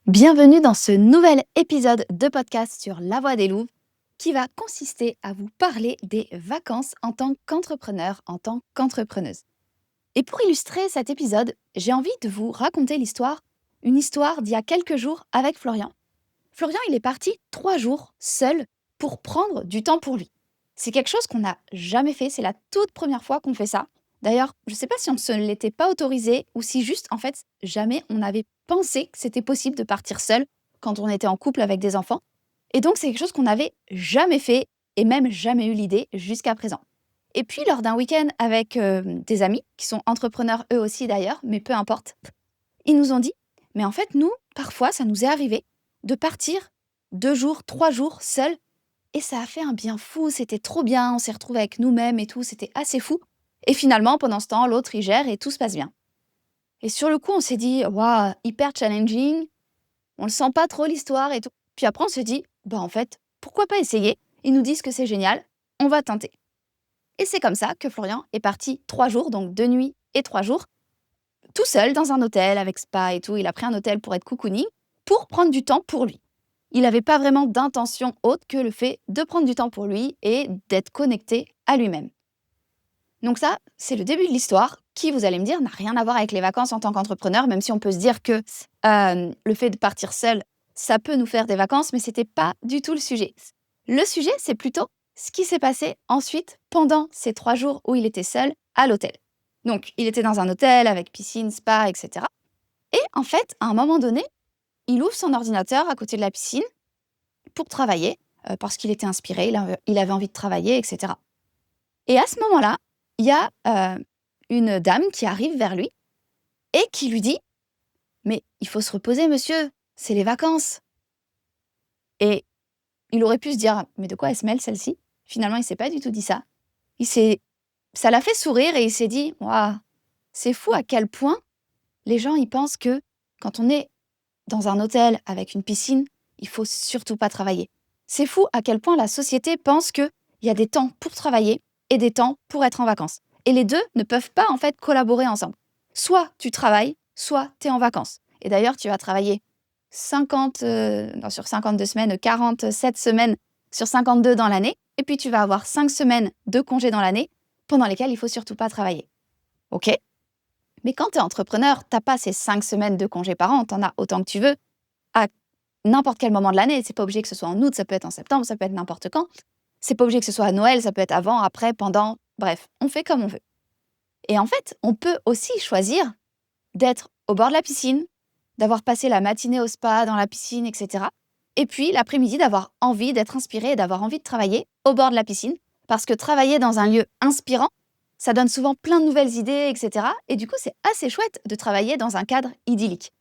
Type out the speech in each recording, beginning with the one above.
Bienvenue dans ce nouvel épisode de podcast sur La Voix des loups qui va consister à vous parler des vacances en tant qu'entrepreneur, en tant qu'entrepreneuse. Et pour illustrer cet épisode, j'ai envie de vous raconter une histoire d'il y a quelques jours avec Florian. Florian, il est parti 3 jours seul pour prendre du temps pour lui. C'est quelque chose qu'on n'a jamais fait, c'est la toute première fois qu'on fait ça. D'ailleurs, je ne sais pas si on ne se l'était pas autorisé ou si juste, en fait, jamais on avait pensé que c'était possible de partir seul quand on était en couple avec des enfants. Et donc, c'est quelque chose qu'on n'avait jamais fait et même jamais eu l'idée jusqu'à présent. Et puis, lors d'un week-end avec des amis, qui sont entrepreneurs eux aussi d'ailleurs, mais peu importe, ils nous ont dit, mais en fait, nous, parfois, ça nous est arrivé de partir 2 jours, 3 jours seuls et ça a fait un bien fou, c'était trop bien, on s'est retrouvés avec nous-mêmes et tout, c'était assez fou. Et finalement, pendant ce temps, l'autre, il gère et tout se passe bien. Et sur le coup, on s'est dit, waouh, hyper challenging, on le sent pas trop l'histoire et tout. Puis après, on s'est dit, bah en fait, pourquoi pas essayer? Ils nous disent que c'est génial, on va tenter. Et c'est comme ça que Florian est parti 3 jours, donc 2 nuits et 3 jours, tout seul dans un hôtel avec spa et tout. Il a pris un hôtel pour être cocooning, pour prendre du temps pour lui. Il n'avait pas vraiment d'intention autre que le fait de prendre du temps pour lui et d'être connecté à lui-même. Donc ça, c'est le début de l'histoire qui, vous allez me dire, n'a rien à voir avec les vacances en tant qu'entrepreneur, même si on peut se dire que le fait de partir seul, ça peut nous faire des vacances, mais c'était pas du tout le sujet. Le sujet, c'est plutôt ce qui s'est passé ensuite pendant ces 3 jours où il était seul à l'hôtel. Donc, il était dans un hôtel avec piscine, spa, etc. Et en fait, à un moment donné, il ouvre son ordinateur à côté de la piscine pour travailler, parce qu'il était inspiré, il avait envie de travailler, etc. Et à ce moment-là, il y a une dame qui arrive vers lui et qui lui dit: «Mais il faut se reposer monsieur, c'est les vacances». Et il aurait pu se dire: «Mais de quoi elle se mêle celle-ci?» Finalement, il s'est pas du tout dit ça. Il s'est Ça l'a fait sourire et il s'est dit: «Waouh, c'est fou à quel point les gens, ils pensent que quand on est dans un hôtel avec une piscine, il faut surtout pas travailler. C'est fou à quel point la société pense qu'il y a des temps pour travailler et des temps pour être en vacances. Et les deux ne peuvent pas en fait collaborer ensemble. Soit tu travailles, soit tu es en vacances. Et d'ailleurs, tu vas travailler 50, non, sur 52 semaines, 47 semaines sur 52 dans l'année. Et puis tu vas avoir 5 semaines de congés dans l'année pendant lesquelles il faut surtout pas travailler. Ok. Mais quand tu es entrepreneur, tu n'as pas ces 5 semaines de congés par an, tu en as autant que tu veux, à n'importe quel moment de l'année. C'est pas obligé que ce soit en août, ça peut être en septembre, ça peut être n'importe quand. C'est pas obligé que ce soit à Noël, ça peut être avant, après, pendant, bref, on fait comme on veut. Et en fait, on peut aussi choisir d'être au bord de la piscine, d'avoir passé la matinée au spa, dans la piscine, etc. Et puis l'après-midi, d'avoir envie d'être inspiré et d'avoir envie de travailler au bord de la piscine. Parce que travailler dans un lieu inspirant, ça donne souvent plein de nouvelles idées, etc. Et du coup, c'est assez chouette de travailler dans un cadre idyllique.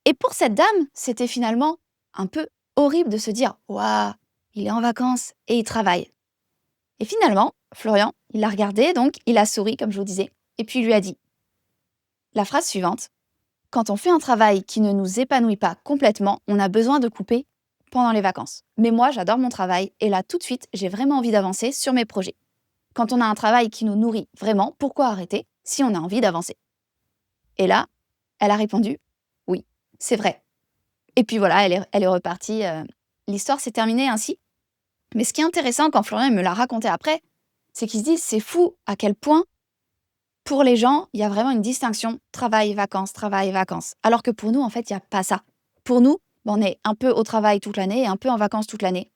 Et pour cette dame, c'était finalement un peu horrible de se dire: «Waouh, il est en vacances et il travaille». Et finalement, Florian, il l'a regardé, donc il a souri, comme je vous disais, et puis il lui a dit la phrase suivante: «Quand on fait un travail qui ne nous épanouit pas complètement, on a besoin de couper pendant les vacances. Mais moi, j'adore mon travail et là, tout de suite, j'ai vraiment envie d'avancer sur mes projets. Quand on a un travail qui nous nourrit vraiment, pourquoi arrêter si on a envie d'avancer?» Et là, elle a répondu: «Oui, c'est vrai». Et puis voilà, elle est repartie, l'histoire s'est terminée ainsi. Mais ce qui est intéressant quand Florian me l'a raconté après, c'est qu'il se dit: «C'est fou à quel point, pour les gens, il y a vraiment une distinction travail, vacances». Alors que pour nous, en fait, il y a pas ça. Pour nous, on est un peu au travail toute l'année et un peu en vacances toute l'année.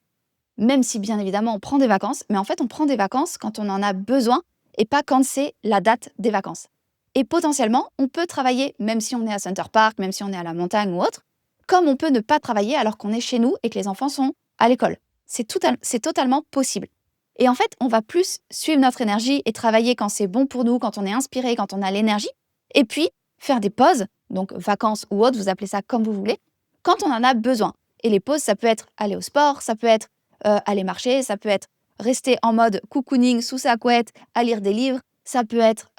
Même si, bien évidemment, on prend des vacances, mais en fait, on prend des vacances quand on en a besoin et pas quand c'est la date des vacances. Et potentiellement, on peut travailler même si on est à Center Park, même si on est à la montagne ou autre, comme on peut ne pas travailler alors qu'on est chez nous et que les enfants sont à l'école. C'est totalement possible. Et en fait, on va plus suivre notre énergie et travailler quand c'est bon pour nous, quand on est inspiré, quand on a l'énergie, et puis faire des pauses, donc vacances ou autres, vous appelez ça comme vous voulez, quand on en a besoin. Et les pauses, ça peut être aller au sport, ça peut être aller marcher, ça peut être rester en mode cocooning sous sa couette, à lire des livres, ça peut être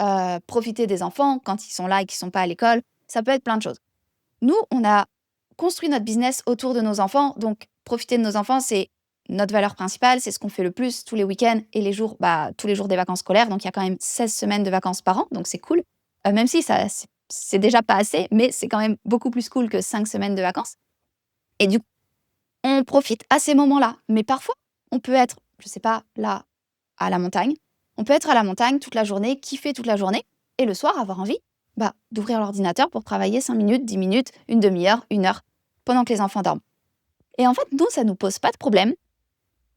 profiter des enfants quand ils sont là et qu'ils ne sont pas à l'école, ça peut être plein de choses. Nous, on a construit notre business autour de nos enfants, donc profiter de nos enfants, c'est notre valeur principale, c'est ce qu'on fait le plus tous les week-ends et les jours, tous les jours des vacances scolaires, donc il y a quand même 16 semaines de vacances par an, donc c'est cool. Même si ça, c'est déjà pas assez, mais c'est quand même beaucoup plus cool que 5 semaines de vacances. Et du coup, on profite à ces moments-là. Mais parfois, on peut être, je sais pas, là, à la montagne. On peut être à la montagne toute la journée, kiffer toute la journée, et le soir avoir envie d'ouvrir l'ordinateur pour travailler 5 minutes, 10 minutes, une demi-heure, 1 heure, pendant que les enfants dorment. Et en fait, nous, ça nous pose pas de problème,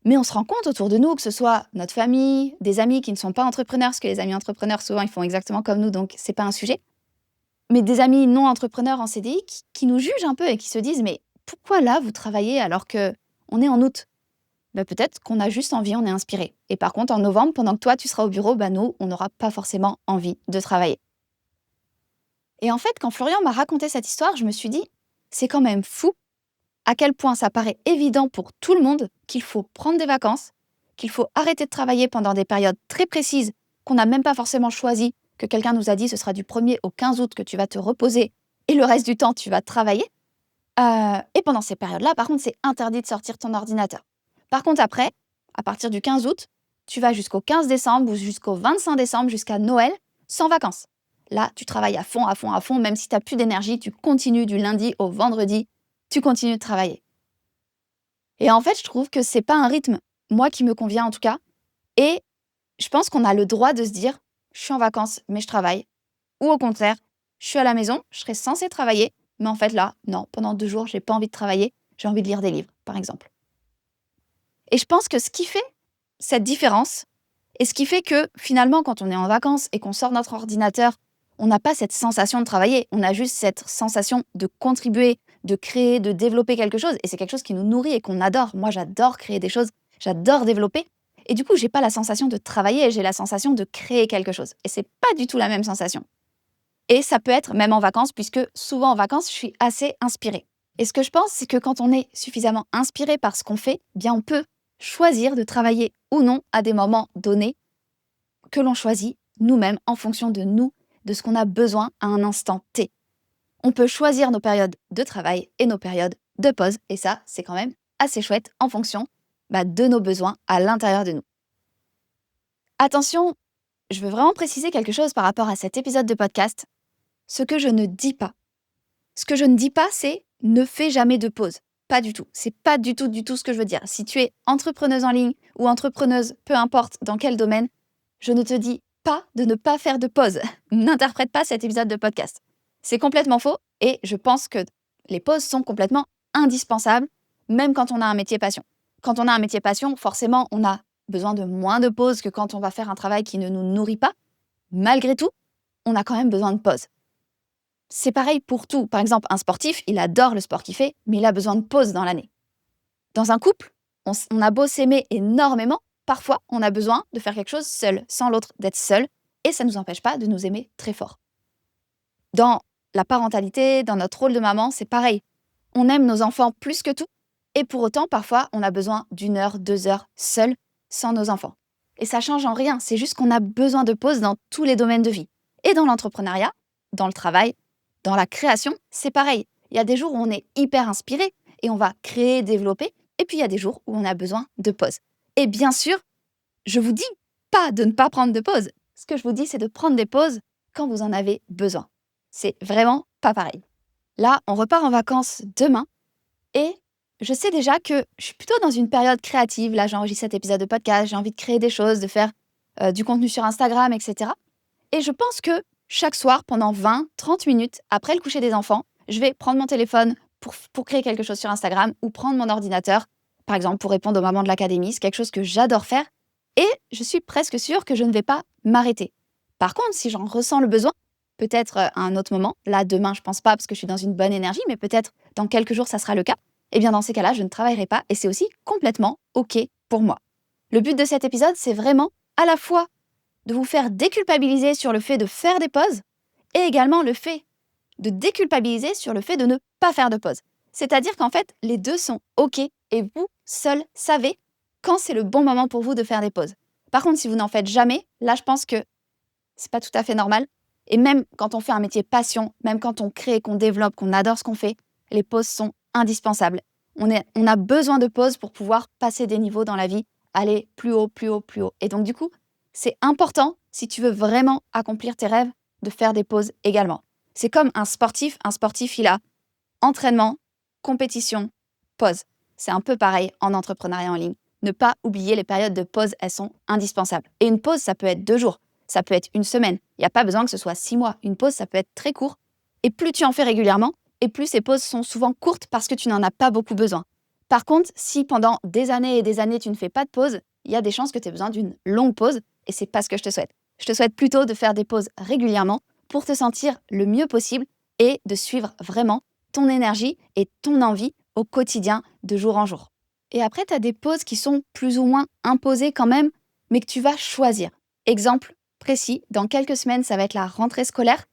mais on se rend compte autour de nous, que ce soit notre famille, des amis qui ne sont pas entrepreneurs, parce que les amis entrepreneurs, souvent, ils font exactement comme nous, donc c'est pas un sujet, mais des amis non entrepreneurs en CDI qui nous jugent un peu et qui se disent: «Mais pourquoi là, vous travaillez alors qu'on est en août?» Peut-être qu'on a juste envie, on est inspiré. Et par contre, en novembre, pendant que toi, tu seras au bureau, nous, on n'aura pas forcément envie de travailler. Et en fait, quand Florian m'a raconté cette histoire, je me suis dit, c'est quand même fou à quel point ça paraît évident pour tout le monde qu'il faut prendre des vacances, qu'il faut arrêter de travailler pendant des périodes très précises qu'on n'a même pas forcément choisies, que quelqu'un nous a dit ce sera du 1er au 15 août que tu vas te reposer et le reste du temps, tu vas travailler. Et pendant ces périodes-là, par contre, c'est interdit de sortir ton ordinateur. Par contre, après, à partir du 15 août, tu vas jusqu'au 15 décembre ou jusqu'au 25 décembre, jusqu'à Noël, sans vacances. Là, tu travailles à fond, à fond, à fond, même si tu n'as plus d'énergie, tu continues du lundi au vendredi, tu continues de travailler. Et en fait, je trouve que c'est pas un rythme, moi, qui me convient en tout cas. Et je pense qu'on a le droit de se dire, je suis en vacances, mais je travaille. Ou au contraire, je suis à la maison, je serais censée travailler, mais en fait là, non, pendant 2 jours, j'ai pas envie de travailler, j'ai envie de lire des livres, par exemple. Et je pense que ce qui fait cette différence, et ce qui fait que finalement, quand on est en vacances et qu'on sort notre ordinateur, on n'a pas cette sensation de travailler, on a juste cette sensation de contribuer, de créer, de développer quelque chose. Et c'est quelque chose qui nous nourrit et qu'on adore. Moi, j'adore créer des choses, j'adore développer. Et du coup, j'ai pas la sensation de travailler, j'ai la sensation de créer quelque chose. Et c'est pas du tout la même sensation. Et ça peut être même en vacances, puisque souvent en vacances, je suis assez inspirée. Et ce que je pense, c'est que quand on est suffisamment inspiré par ce qu'on fait, bien on peut choisir de travailler ou non à des moments donnés que l'on choisit nous-mêmes en fonction de nous, de ce qu'on a besoin à un instant T. On peut choisir nos périodes de travail et nos périodes de pause, et ça, c'est quand même assez chouette en fonction de nos besoins à l'intérieur de nous. Attention, je veux vraiment préciser quelque chose par rapport à cet épisode de podcast. Ce que je ne dis pas. Ce que je ne dis pas, c'est ne fais jamais de pause. Pas du tout. C'est pas du tout ce que je veux dire. Si tu es entrepreneuse en ligne ou entrepreneuse, peu importe dans quel domaine, je ne te dis pas de ne pas faire de pause. N'interprète pas cet épisode de podcast. C'est complètement faux et je pense que les pauses sont complètement indispensables, même quand on a un métier passion. Quand on a un métier passion, forcément, on a besoin de moins de pauses que quand on va faire un travail qui ne nous nourrit pas. Malgré tout, on a quand même besoin de pause. C'est pareil pour tout. Par exemple, un sportif, il adore le sport qu'il fait, mais il a besoin de pause dans l'année. Dans un couple, on a beau s'aimer énormément, parfois on a besoin de faire quelque chose seul, sans l'autre, d'être seul, et ça ne nous empêche pas de nous aimer très fort. Dans la parentalité, dans notre rôle de maman, c'est pareil. On aime nos enfants plus que tout, et pour autant, parfois, on a besoin d'1 heure, 2 heures, seul, sans nos enfants. Et ça change en rien, c'est juste qu'on a besoin de pause dans tous les domaines de vie. Et dans l'entrepreneuriat, dans le travail, dans la création, c'est pareil. Il y a des jours où on est hyper inspiré et on va créer, développer. Et puis il y a des jours où on a besoin de pause. Et bien sûr, je vous dis pas de ne pas prendre de pause. Ce que je vous dis, c'est de prendre des pauses quand vous en avez besoin. C'est vraiment pas pareil. Là, on repart en vacances demain et je sais déjà que je suis plutôt dans une période créative. Là, j'enregistre cet épisode de podcast, j'ai envie de créer des choses, de faire du contenu sur Instagram, etc. Et je pense que chaque soir, pendant 20-30 minutes, après le coucher des enfants, je vais prendre mon téléphone pour créer quelque chose sur Instagram ou prendre mon ordinateur, par exemple pour répondre aux mamans de l'académie. C'est quelque chose que j'adore faire et je suis presque sûre que je ne vais pas m'arrêter. Par contre, si j'en ressens le besoin, peut-être à un autre moment, là demain je pense pas parce que je suis dans une bonne énergie, mais peut-être dans quelques jours ça sera le cas, et bien dans ces cas-là, je ne travaillerai pas et c'est aussi complètement OK pour moi. Le but de cet épisode, c'est vraiment à la fois de vous faire déculpabiliser sur le fait de faire des pauses et également le fait de déculpabiliser sur le fait de ne pas faire de pause. C'est-à-dire qu'en fait, les deux sont OK et vous, seul, savez quand c'est le bon moment pour vous de faire des pauses. Par contre, si vous n'en faites jamais, là, je pense que c'est pas tout à fait normal. Et même quand on fait un métier passion, même quand on crée, qu'on développe, qu'on adore ce qu'on fait, les pauses sont indispensables. On a besoin de pauses pour pouvoir passer des niveaux dans la vie, aller plus haut, plus haut, plus haut. Et donc, du coup, c'est important, si tu veux vraiment accomplir tes rêves, de faire des pauses également. C'est comme un sportif. Un sportif, il a entraînement, compétition, pause. C'est un peu pareil en entrepreneuriat en ligne. Ne pas oublier les périodes de pause, elles sont indispensables. Et une pause, ça peut être 2 jours, ça peut être une semaine. Il n'y a pas besoin que ce soit 6 mois. Une pause, ça peut être très court. Et plus tu en fais régulièrement, et plus ces pauses sont souvent courtes parce que tu n'en as pas beaucoup besoin. Par contre, si pendant des années et des années, tu ne fais pas de pause, il y a des chances que tu aies besoin d'une longue pause et c'est pas ce que je te souhaite. Je te souhaite plutôt de faire des pauses régulièrement pour te sentir le mieux possible et de suivre vraiment ton énergie et ton envie au quotidien de jour en jour. Et après, tu as des pauses qui sont plus ou moins imposées quand même, mais que tu vas choisir. Exemple précis, dans quelques semaines, ça va être la rentrée scolaire.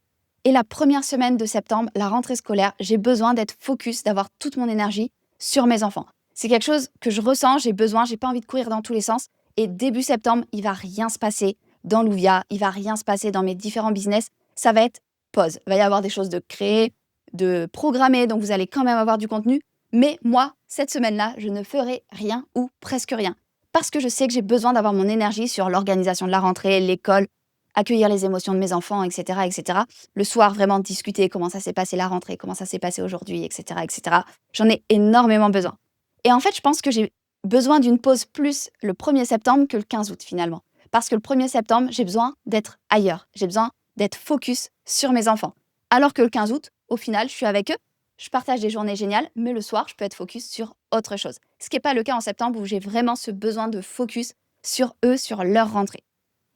Et la première semaine de septembre, la rentrée scolaire, j'ai besoin d'être focus, d'avoir toute mon énergie sur mes enfants. C'est quelque chose que je ressens, j'ai pas envie de courir dans tous les sens. Et début septembre, il va rien se passer dans Louvia, il va rien se passer dans mes différents business. Ça va être pause. Il va y avoir des choses de créer, de programmer, donc vous allez quand même avoir du contenu. Mais moi, cette semaine-là, je ne ferai rien ou presque rien. Parce que je sais que j'ai besoin d'avoir mon énergie sur l'organisation de la rentrée, l'école, accueillir les émotions de mes enfants, etc., etc. Le soir, vraiment discuter comment ça s'est passé la rentrée, comment ça s'est passé aujourd'hui, etc., etc. J'en ai énormément besoin. Et en fait, je pense que j'ai besoin d'une pause plus le 1er septembre que le 15 août finalement. Parce que le 1er septembre, j'ai besoin d'être ailleurs. J'ai besoin d'être focus sur mes enfants. Alors que le 15 août, au final, je suis avec eux, je partage des journées géniales, mais le soir, je peux être focus sur autre chose. Ce qui n'est pas le cas en septembre où j'ai vraiment ce besoin de focus sur eux, sur leur rentrée.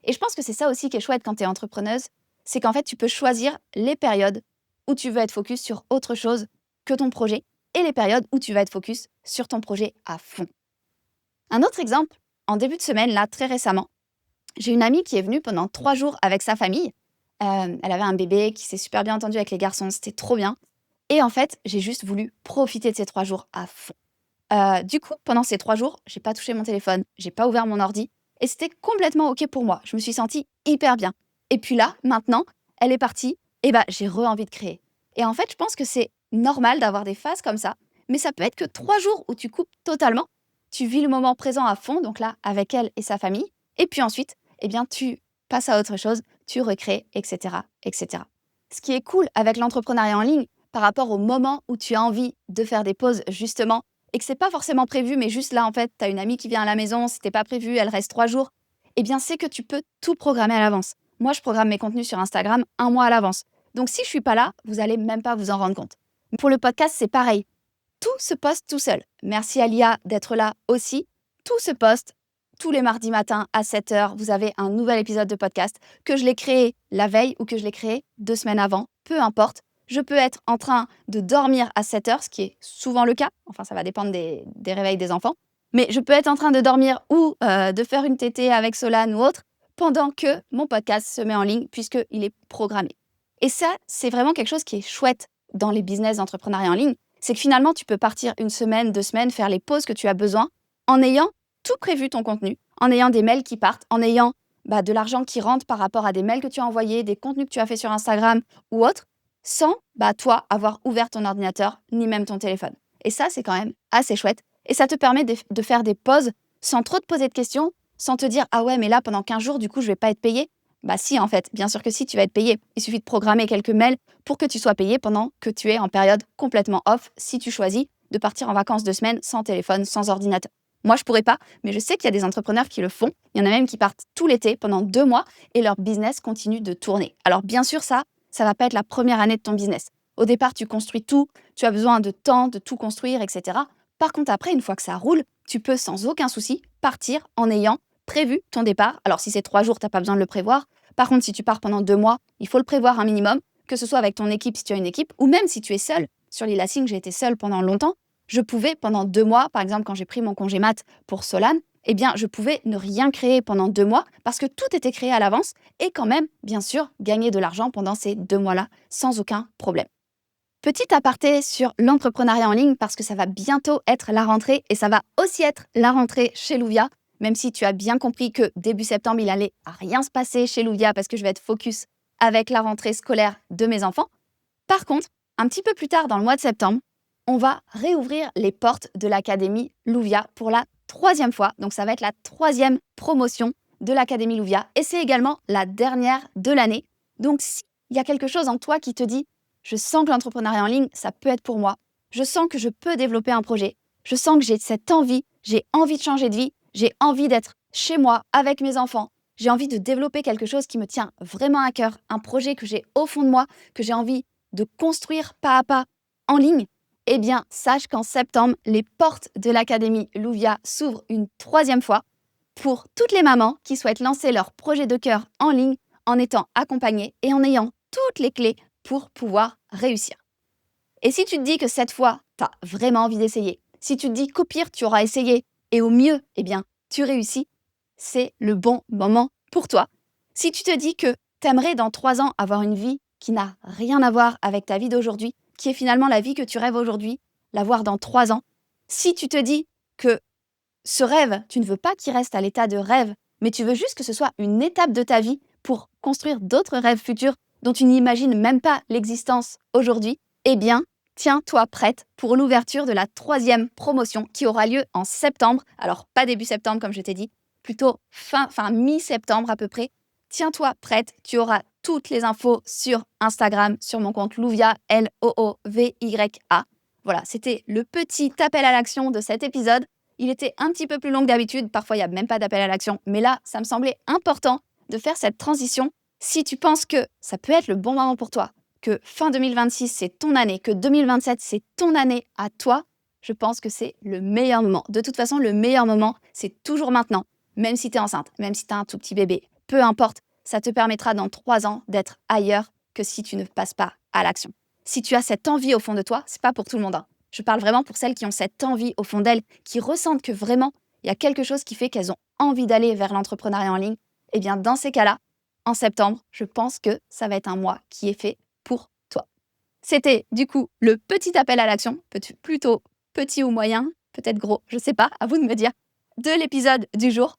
Et je pense que c'est ça aussi qui est chouette quand tu es entrepreneuse, c'est qu'en fait, tu peux choisir les périodes où tu veux être focus sur autre chose que ton projet et les périodes où tu vas être focus sur ton projet à fond. Un autre exemple, en début de semaine, là, très récemment, j'ai une amie qui est venue pendant 3 jours avec sa famille. Elle avait un bébé qui s'est super bien entendu avec les garçons, c'était trop bien. Et en fait, j'ai juste voulu profiter de ces 3 jours à fond. Du coup, pendant ces 3 jours, j'ai pas touché mon téléphone, j'ai pas ouvert mon ordi et c'était complètement OK pour moi. Je me suis sentie hyper bien. Et puis là, maintenant, elle est partie et j'ai envie de créer. Et en fait, je pense que c'est normal d'avoir des phases comme ça, mais ça peut être que 3 jours où tu coupes totalement, tu vis le moment présent à fond, donc là, avec elle et sa famille, et puis ensuite, tu passes à autre chose, tu recrées, etc., etc. Ce qui est cool avec l'entrepreneuriat en ligne, par rapport au moment où tu as envie de faire des pauses, justement, et que c'est pas forcément prévu, mais juste là, en fait, tu as une amie qui vient à la maison, c'était pas prévu, elle reste 3 jours, c'est que tu peux tout programmer à l'avance. Moi, je programme mes contenus sur Instagram 1 mois à l'avance. Donc, si je suis pas là, vous allez même pas vous en rendre compte. Pour le podcast, c'est pareil. Tout se poste tout seul. Merci à l'IA d'être là aussi. Tout se poste tous les mardis matins à 7h. Vous avez un nouvel épisode de podcast, que je l'ai créé la veille ou que je l'ai créé 2 semaines avant, peu importe. Je peux être en train de dormir à 7h, ce qui est souvent le cas. Enfin, ça va dépendre des réveils des enfants. Mais je peux être en train de dormir ou de faire une tétée avec Solane ou autre pendant que mon podcast se met en ligne puisqu'il est programmé. Et ça, c'est vraiment quelque chose qui est chouette dans les business d'entrepreneuriat en ligne. C'est que finalement, tu peux partir 1 semaine, 2 semaines, faire les pauses que tu as besoin en ayant tout prévu ton contenu, en ayant des mails qui partent, en ayant de l'argent qui rentre par rapport à des mails que tu as envoyés, des contenus que tu as fait sur Instagram ou autre, sans toi avoir ouvert ton ordinateur ni même ton téléphone. Et ça, c'est quand même assez chouette. Et ça te permet de faire des pauses sans trop te poser de questions, sans te dire « Ah ouais, mais là, pendant 15 jours, du coup, je vais pas être payé ». Bah si, en fait, bien sûr que si, tu vas être payé. Il suffit de programmer quelques mails pour que tu sois payé pendant que tu es en période complètement off, si tu choisis de partir en vacances 2 semaines sans téléphone, sans ordinateur. Moi, je pourrais pas, mais je sais qu'il y a des entrepreneurs qui le font. Il y en a même qui partent tout l'été pendant 2 mois et leur business continue de tourner. Alors bien sûr, ça va pas être la première année de ton business. Au départ, tu construis tout, tu as besoin de temps, de tout construire, etc. Par contre, après, une fois que ça roule, tu peux sans aucun souci partir en ayant prévu ton départ. Alors si c'est 3 jours, tu n'as pas besoin de le prévoir. Par contre, si tu pars pendant 2 mois, il faut le prévoir un minimum, que ce soit avec ton équipe si tu as une équipe, ou même si tu es seul. Sur Lila Singh, j'ai été seule pendant longtemps. Je pouvais, pendant 2 mois, par exemple, quand j'ai pris mon congé mat pour Solane, je pouvais ne rien créer pendant 2 mois parce que tout était créé à l'avance et quand même, bien sûr, gagner de l'argent pendant ces 2 mois-là sans aucun problème. Petit aparté sur l'entrepreneuriat en ligne parce que ça va bientôt être la rentrée et ça va aussi être la rentrée chez Louvia, même si tu as bien compris que début septembre, il allait rien se passer chez Louvia parce que je vais être focus avec la rentrée scolaire de mes enfants. Par contre, un petit peu plus tard dans le mois de septembre, on va réouvrir les portes de l'Académie Louvia pour la 3e fois. Donc, ça va être la 3e promotion de l'Académie Louvia. Et c'est également la dernière de l'année. Donc, s'il y a quelque chose en toi qui te dit « Je sens que l'entrepreneuriat en ligne, ça peut être pour moi. Je sens que je peux développer un projet. je sens que j'ai cette envie, j'ai envie de changer de vie, j'ai envie d'être chez moi avec mes enfants, j'ai envie de développer quelque chose qui me tient vraiment à cœur, un projet que j'ai au fond de moi, que j'ai envie de construire pas à pas en ligne, eh bien, sache qu'en septembre, les portes de l'Académie Louvia s'ouvrent une 3e fois pour toutes les mamans qui souhaitent lancer leur projet de cœur en ligne en étant accompagnées et en ayant toutes les clés pour pouvoir réussir. Et si tu te dis que cette fois, tu as vraiment envie d'essayer, si tu te dis qu'au pire, tu auras essayé et au mieux, eh bien, tu réussis, c'est le bon moment pour toi. Si tu te dis que tu aimerais dans 3 ans avoir une vie qui n'a rien à voir avec ta vie d'aujourd'hui, qui est finalement la vie que tu rêves aujourd'hui, l'avoir dans 3 ans, si tu te dis que ce rêve, tu ne veux pas qu'il reste à l'état de rêve, mais tu veux juste que ce soit une étape de ta vie pour construire d'autres rêves futurs dont tu n'imagines même pas l'existence aujourd'hui, eh bien, tiens-toi prête pour l'ouverture de la 3e promotion qui aura lieu en septembre. Alors, pas début septembre comme je t'ai dit, plutôt mi-septembre à peu près. Tiens-toi prête, tu auras toutes les infos sur Instagram, sur mon compte Louvia, Loovya. Voilà, c'était le petit appel à l'action de cet épisode. Il était un petit peu plus long que d'habitude, parfois il n'y a même pas d'appel à l'action, mais là, ça me semblait important de faire cette transition. Si tu penses que ça peut être le bon moment pour toi, que fin 2026 c'est ton année, que 2027 c'est ton année à toi, je pense que c'est le meilleur moment. De toute façon, le meilleur moment, c'est toujours maintenant, même si tu es enceinte, même si tu as un tout petit bébé, peu importe, ça te permettra dans 3 ans d'être ailleurs que si tu ne passes pas à l'action. Si tu as cette envie au fond de toi, c'est pas pour tout le monde, hein. Je parle vraiment pour celles qui ont cette envie au fond d'elles, qui ressentent que vraiment, il y a quelque chose qui fait qu'elles ont envie d'aller vers l'entrepreneuriat en ligne. Eh bien, dans ces cas-là, en septembre, je pense que ça va être un mois qui est fait pour toi. C'était du coup le petit appel à l'action, plutôt petit ou moyen, peut-être gros, je sais pas, à vous de me dire, de l'épisode du jour.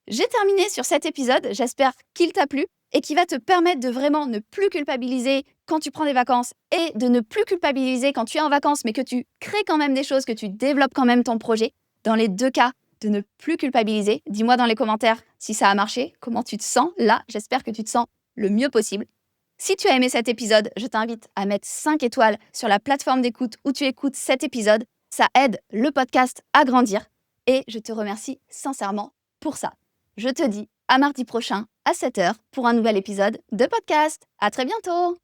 J'ai terminé sur cet épisode, j'espère qu'il t'a plu et qui va te permettre de vraiment ne plus culpabiliser quand tu prends des vacances et de ne plus culpabiliser quand tu es en vacances, mais que tu crées quand même des choses, que tu développes quand même ton projet. Dans les 2 cas, de ne plus culpabiliser. Dis-moi dans les commentaires si ça a marché, comment tu te sens là. J'espère que tu te sens le mieux possible. Si tu as aimé cet épisode, je t'invite à mettre 5 étoiles sur la plateforme d'écoute où tu écoutes cet épisode. Ça aide le podcast à grandir et je te remercie sincèrement pour ça. Je te dis à mardi prochain à 7h pour un nouvel épisode de podcast. À très bientôt!